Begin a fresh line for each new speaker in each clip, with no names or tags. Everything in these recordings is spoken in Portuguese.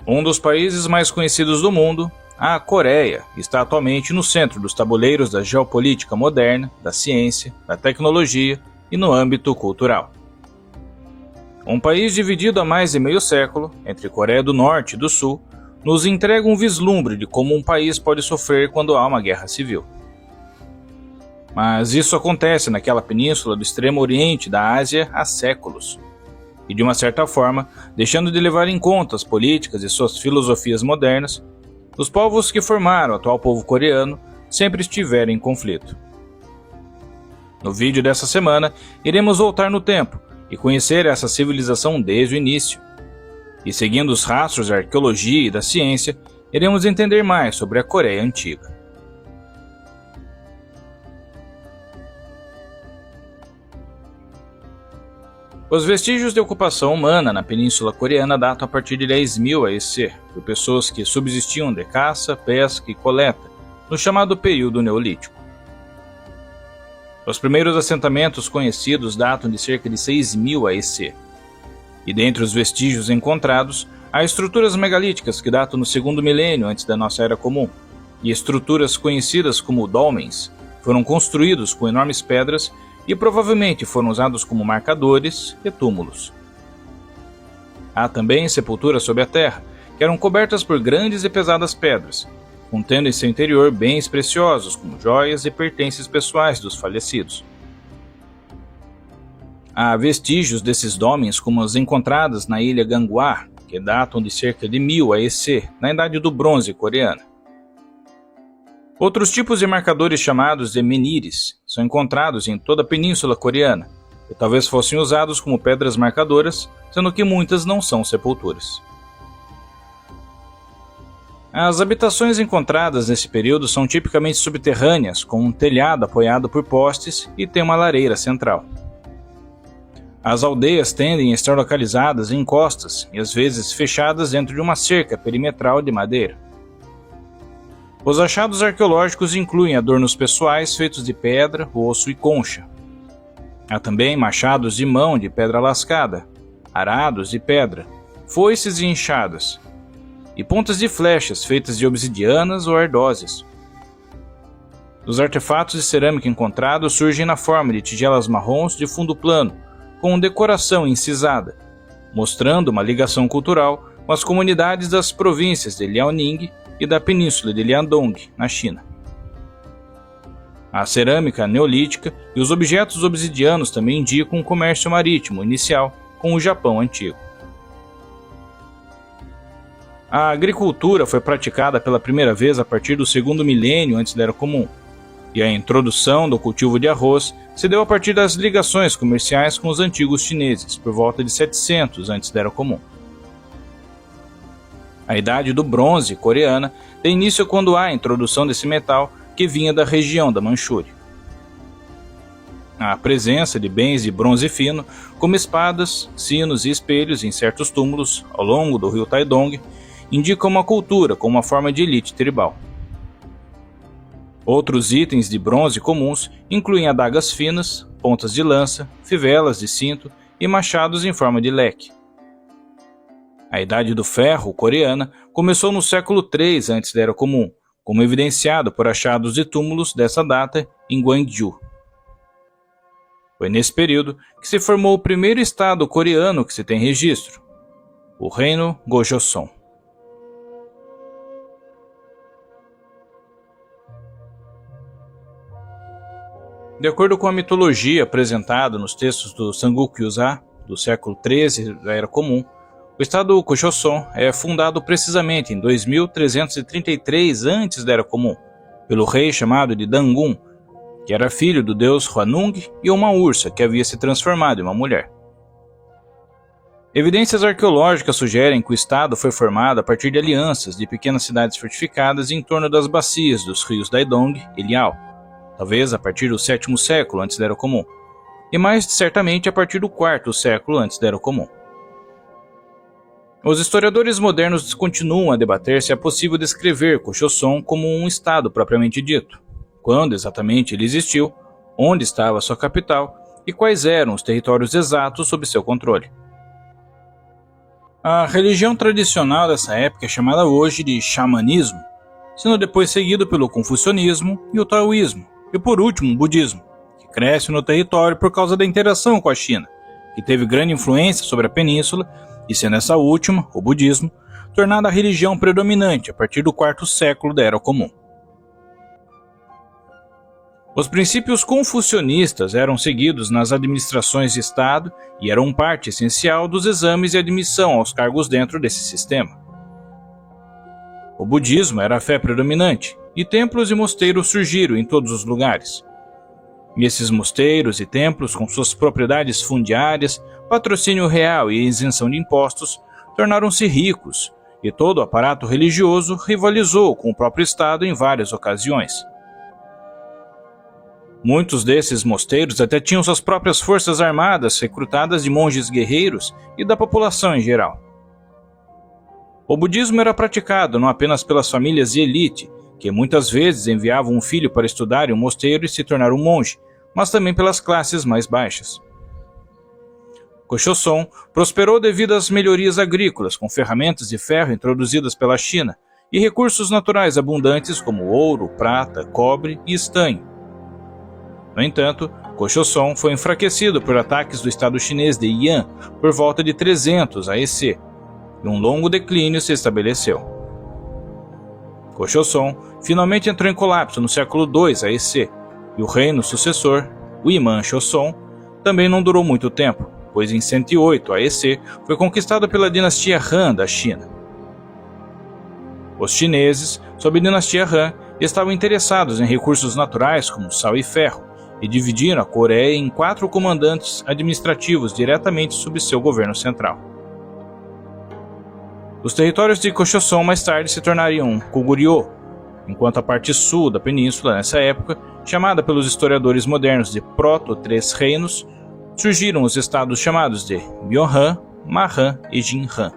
Um dos países mais conhecidos do mundo, a Coreia, está atualmente no centro dos tabuleiros da geopolítica moderna, da ciência, da tecnologia e no âmbito cultural. Um país dividido há mais de meio século, entre Coreia do Norte e do Sul, nos entrega um vislumbre de como um país pode sofrer quando há uma guerra civil. Mas isso acontece naquela península do Extremo Oriente da Ásia há séculos. E de uma certa forma, deixando de levar em conta as políticas e suas filosofias modernas, os povos que formaram o atual povo coreano sempre estiveram em conflito. No vídeo dessa semana, iremos voltar no tempo e conhecer essa civilização desde o início. E seguindo os rastros da arqueologia e da ciência, iremos entender mais sobre a Coreia Antiga. Os vestígios de ocupação humana na Península Coreana datam a partir de 10.000 AEC, por pessoas que subsistiam de caça, pesca e coleta, no chamado período Neolítico. Os primeiros assentamentos conhecidos datam de cerca de 6.000 AEC, e dentre os vestígios encontrados, há estruturas megalíticas que datam no segundo milênio antes da nossa Era Comum, e estruturas conhecidas como dolmens foram construídos com enormes pedras e provavelmente foram usados como marcadores e túmulos. Há também sepulturas sob a terra, que eram cobertas por grandes e pesadas pedras, contendo em seu interior bens preciosos como joias e pertences pessoais dos falecidos. Há vestígios desses dolmens como as encontradas na ilha Ganghwa, que datam de cerca de 1000 AEC, na Idade do Bronze coreana. Outros tipos de marcadores chamados de menhirs são encontrados em toda a Península Coreana, e talvez fossem usados como pedras marcadoras, sendo que muitas não são sepulturas. As habitações encontradas nesse período são tipicamente subterrâneas, com um telhado apoiado por postes e tem uma lareira central. As aldeias tendem a estar localizadas em encostas e às vezes fechadas dentro de uma cerca perimetral de madeira. Os achados arqueológicos incluem adornos pessoais feitos de pedra, osso e concha. Há também machados de mão de pedra lascada, arados de pedra, foices e enxadas, e pontas de flechas feitas de obsidianas ou ardósias. Os artefatos de cerâmica encontrados surgem na forma de tigelas marrons de fundo plano, com decoração incisada, mostrando uma ligação cultural com as comunidades das províncias de Liaoning e da península de Liandong, na China. A cerâmica neolítica e os objetos obsidianos também indicam um comércio marítimo inicial com o Japão antigo. A agricultura foi praticada pela primeira vez a partir do segundo milênio antes da Era Comum, e a introdução do cultivo de arroz se deu a partir das ligações comerciais com os antigos chineses, por volta de 700 antes da Era Comum. A Idade do Bronze coreana tem início quando há a introdução desse metal que vinha da região da Manchúria. A presença de bens de bronze fino, como espadas, sinos e espelhos em certos túmulos ao longo do rio Taedong, indica uma cultura com uma forma de elite tribal. Outros itens de bronze comuns incluem adagas finas, pontas de lança, fivelas de cinto e machados em forma de leque. A Idade do Ferro coreana começou no século III antes da Era Comum, como evidenciado por achados de túmulos dessa data em Gwangju. Foi nesse período que se formou o primeiro estado coreano que se tem registro, o Reino Gojoseon. De acordo com a mitologia apresentada nos textos do Samguk-yusa, do século XIII da Era Comum, o estado Gojoseon é fundado precisamente em 2333 antes da Era Comum, pelo rei chamado de Dangun, que era filho do deus Hwanung e uma ursa que havia se transformado em uma mulher. Evidências arqueológicas sugerem que o estado foi formado a partir de alianças de pequenas cidades fortificadas em torno das bacias dos rios Daedong e Liao, talvez a partir do 7º século antes da Era Comum, e mais certamente a partir do 4º século antes da Era Comum. Os historiadores modernos continuam a debater se é possível descrever Gojoseon como um estado propriamente dito, quando exatamente ele existiu, onde estava sua capital e quais eram os territórios exatos sob seu controle. A religião tradicional dessa época é chamada hoje de xamanismo, sendo depois seguido pelo confucionismo e o taoísmo, e por último o budismo, que cresce no território por causa da interação com a China, que teve grande influência sobre a península, e sendo essa última, o budismo, tornada a religião predominante a partir do quarto século da Era Comum. Os princípios confucionistas eram seguidos nas administrações de Estado e eram parte essencial dos exames e admissão aos cargos dentro desse sistema. O budismo era a fé predominante, e templos e mosteiros surgiram em todos os lugares. E esses mosteiros e templos, com suas propriedades fundiárias, patrocínio real e isenção de impostos, tornaram-se ricos, e todo o aparato religioso rivalizou com o próprio Estado em várias ocasiões. Muitos desses mosteiros até tinham suas próprias forças armadas recrutadas de monges guerreiros e da população em geral. O budismo era praticado não apenas pelas famílias de elite, que muitas vezes enviavam um filho para estudar em um mosteiro e se tornar um monge, mas também pelas classes mais baixas. Cochoson prosperou devido às melhorias agrícolas com ferramentas de ferro introduzidas pela China e recursos naturais abundantes como ouro, prata, cobre e estanho. No entanto, Cochoson foi enfraquecido por ataques do Estado chinês de Yan por volta de 300 AEC, e um longo declínio se estabeleceu. Cochoson finalmente entrou em colapso no século II AEC, e o reino sucessor, o Imam Choson, também não durou muito tempo, pois em 108 AEC foi conquistado pela dinastia Han da China. Os chineses, sob a dinastia Han, estavam interessados em recursos naturais como sal e ferro, e dividiram a Coreia em 4 comandantes administrativos diretamente sob seu governo central. Os territórios de Cochoson mais tarde se tornariam Goguryeo, enquanto a parte sul da península, nessa época, chamada pelos historiadores modernos de Proto-Três Reinos, surgiram os estados chamados de Myeonhan, Mahan e Jinhan.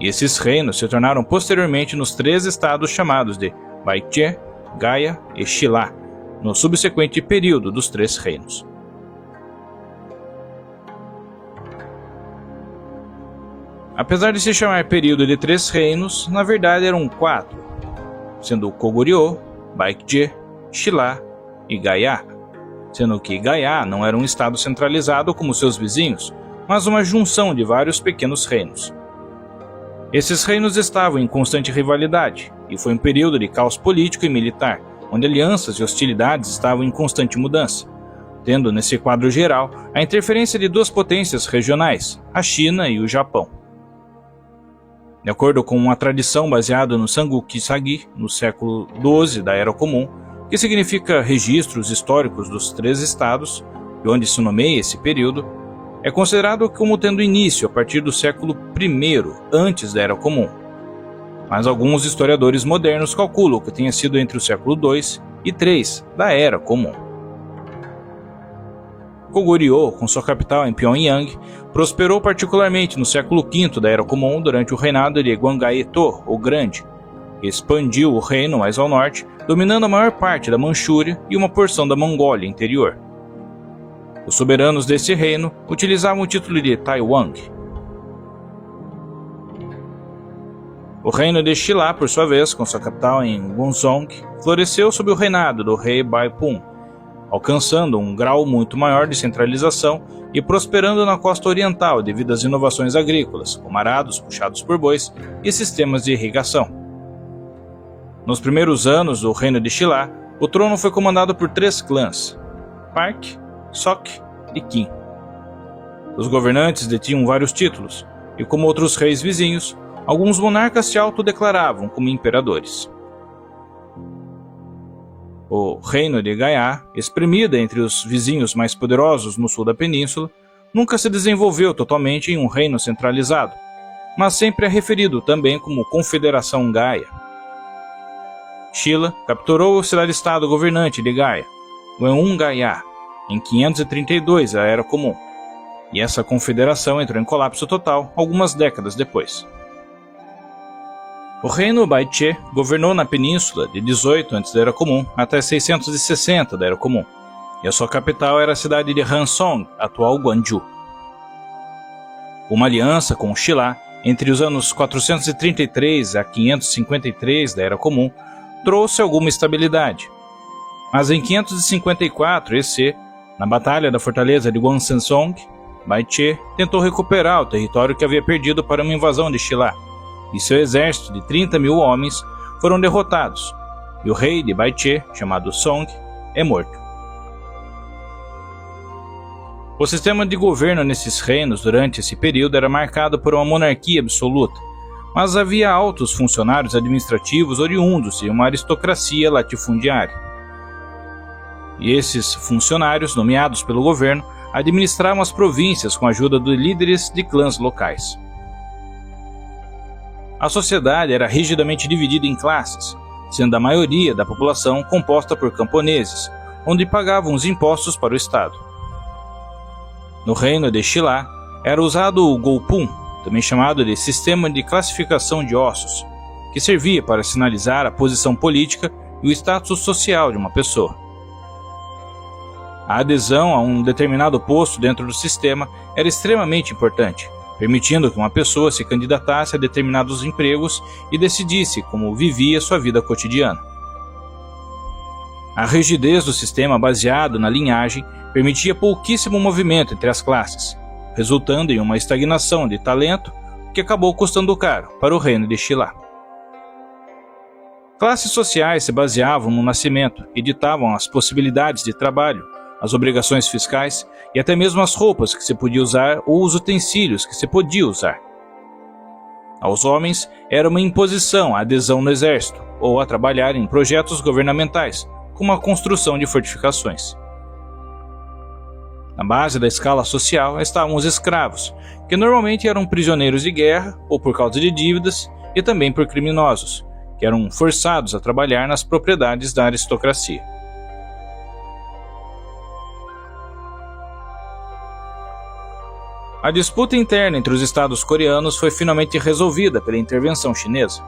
E esses reinos se tornaram posteriormente nos 3 estados chamados de Baekje, Gaya e Shilla, no subsequente período dos 3 reinos. Apesar de se chamar período de 3 reinos, na verdade eram 4, sendo Goguryeo, Baekje, Shilla e Gaya, sendo que Gaya não era um estado centralizado como seus vizinhos, mas uma junção de vários pequenos reinos. Esses reinos estavam em constante rivalidade, e foi um período de caos político e militar, onde alianças e hostilidades estavam em constante mudança, tendo nesse quadro geral a interferência de 2 potências regionais, a China e o Japão. De acordo com uma tradição baseada no Samguk Sagi, no século XII da Era Comum, que significa registros históricos dos 3 estados, e onde se nomeia esse período, é considerado como tendo início a partir do século I antes da Era Comum. Mas alguns historiadores modernos calculam que tenha sido entre o século II e III da Era Comum. Goguryeo, com sua capital em Pyongyang, prosperou particularmente no século V da Era Comum durante o reinado de Gwanggaeto, o Grande, que expandiu o reino mais ao norte, dominando a maior parte da Manchúria e uma porção da Mongólia interior. Os soberanos desse reino utilizavam o título de Taiwang. O reino de Shilla, por sua vez, com sua capital em Gonzong, floresceu sob o reinado do rei Baipun, alcançando um grau muito maior de centralização e prosperando na costa oriental devido às inovações agrícolas, como arados puxados por bois e sistemas de irrigação. Nos primeiros anos do reino de Shilla, o trono foi comandado por 3 clãs, Park, Sok e Qin. Os governantes detinham vários títulos, e como outros reis vizinhos, alguns monarcas se autodeclaravam como imperadores. O reino de Gaya, espremido entre os vizinhos mais poderosos no sul da península, nunca se desenvolveu totalmente em um reino centralizado, mas sempre é referido também como Confederação Gaya. Shilla capturou a cidade-estado governante de Gaya, Gwanghwamun, em 532 da Era Comum, e essa confederação entrou em colapso total algumas décadas depois. O reino Baekje governou na península de 18 antes da Era Comum até 660 da Era Comum, e a sua capital era a cidade de Hansong, atual Gwangju. Uma aliança com Shilla entre os anos 433 a 553 da Era Comum trouxe alguma estabilidade. Mas em 554 EC, na Batalha da Fortaleza de Gwansensong, Baiche tentou recuperar o território que havia perdido para uma invasão de Shilla, e seu exército de 30.000 homens foram derrotados, e o rei de Baiche, chamado Song, é morto. O sistema de governo nesses reinos durante esse período era marcado por uma monarquia absoluta, mas havia altos funcionários administrativos oriundos de uma aristocracia latifundiária. E esses funcionários, nomeados pelo governo, administravam as províncias com a ajuda de líderes de clãs locais. A sociedade era rigidamente dividida em classes, sendo a maioria da população composta por camponeses, onde pagavam os impostos para o Estado. No reino de Shilla, era usado o Golpun, também chamado de Sistema de Classificação de Ossos, que servia para sinalizar a posição política e o status social de uma pessoa. A adesão a um determinado posto dentro do sistema era extremamente importante, permitindo que uma pessoa se candidatasse a determinados empregos e decidisse como vivia sua vida cotidiana. A rigidez do sistema baseado na linhagem permitia pouquíssimo movimento entre as classes, resultando em uma estagnação de talento que acabou custando caro para o reino de Shilla. Classes sociais se baseavam no nascimento e ditavam as possibilidades de trabalho, as obrigações fiscais e até mesmo as roupas que se podia usar ou os utensílios que se podia usar. Aos homens era uma imposição a adesão no exército ou a trabalhar em projetos governamentais, como a construção de fortificações. Na base da escala social estavam os escravos, que normalmente eram prisioneiros de guerra ou por causa de dívidas e também por criminosos, que eram forçados a trabalhar nas propriedades da aristocracia. A disputa interna entre os estados coreanos foi finalmente resolvida pela intervenção chinesa.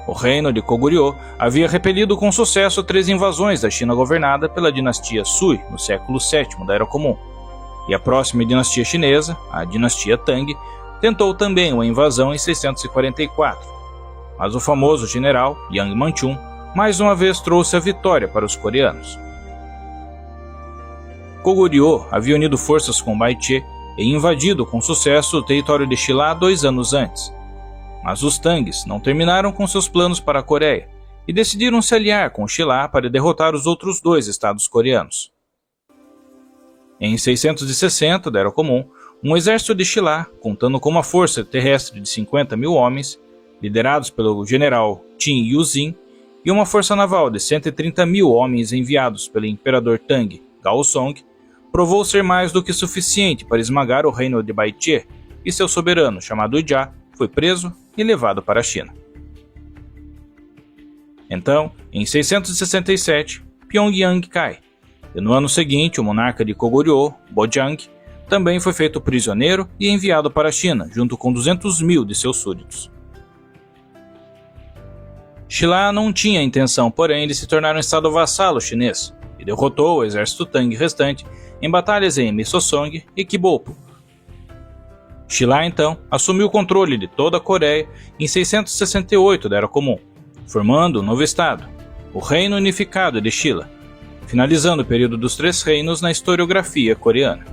O reino de Goguryeo havia repelido com sucesso 3 invasões da China governada pela dinastia Sui no século VII da Era Comum, e a próxima dinastia chinesa, a dinastia Tang, tentou também uma invasão em 644, mas o famoso general Yang Manchun mais uma vez trouxe a vitória para os coreanos. Goguryeo havia unido forças com Baiche e invadido com sucesso o território de Shilla 2 anos antes. Mas os Tangs não terminaram com seus planos para a Coreia e decidiram se aliar com Shilla para derrotar os outros 2 estados coreanos. Em 660 da Era Comum, um exército de Shilla, contando com uma força terrestre de 50.000 homens, liderados pelo general Qin Yuzin, e uma força naval de 130.000 homens enviados pelo imperador Tang, Gao Song, provou ser mais do que suficiente para esmagar o reino de Baiche, e seu soberano, chamado Jia, foi preso e levado para a China. Então, em 667, Pyongyang cai, e no ano seguinte o monarca de Goguryeo, Bojang, também foi feito prisioneiro e enviado para a China, junto com 200.000 de seus súditos. Shilla não tinha a intenção, porém, de se tornar um estado vassalo chinês, e derrotou o exército Tang restante em batalhas em Misosong e Kibopo. Shilla, então, assumiu o controle de toda a Coreia em 668 da Era Comum, formando um novo estado, o Reino Unificado de Shilla, finalizando o período dos 3 reinos na historiografia coreana.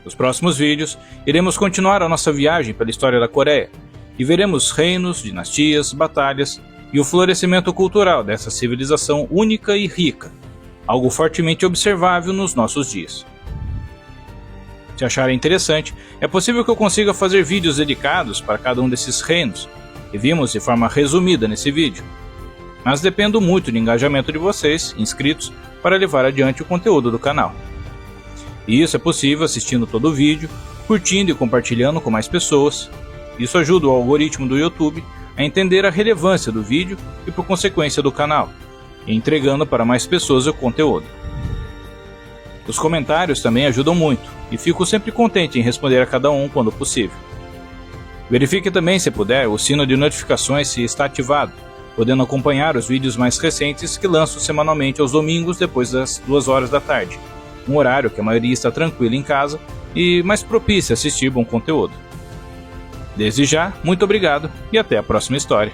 Nos próximos vídeos, iremos continuar a nossa viagem pela história da Coreia e veremos reinos, dinastias, batalhas e o florescimento cultural dessa civilização única e rica, algo fortemente observável nos nossos dias. Se acharem interessante, é possível que eu consiga fazer vídeos dedicados para cada um desses reinos, que vimos de forma resumida nesse vídeo. Mas dependo muito do engajamento de vocês, inscritos, para levar adiante o conteúdo do canal. E isso é possível assistindo todo o vídeo, curtindo e compartilhando com mais pessoas. Isso ajuda o algoritmo do YouTube a entender a relevância do vídeo e por consequência do canal, e entregando para mais pessoas o conteúdo. Os comentários também ajudam muito, e fico sempre contente em responder a cada um quando possível. Verifique também, se puder, o sino de notificações se está ativado, podendo acompanhar os vídeos mais recentes que lanço semanalmente aos domingos depois das 2 horas da tarde, um horário que a maioria está tranquila em casa e mais propícia a assistir bom conteúdo. Desde já, muito obrigado e até a próxima história.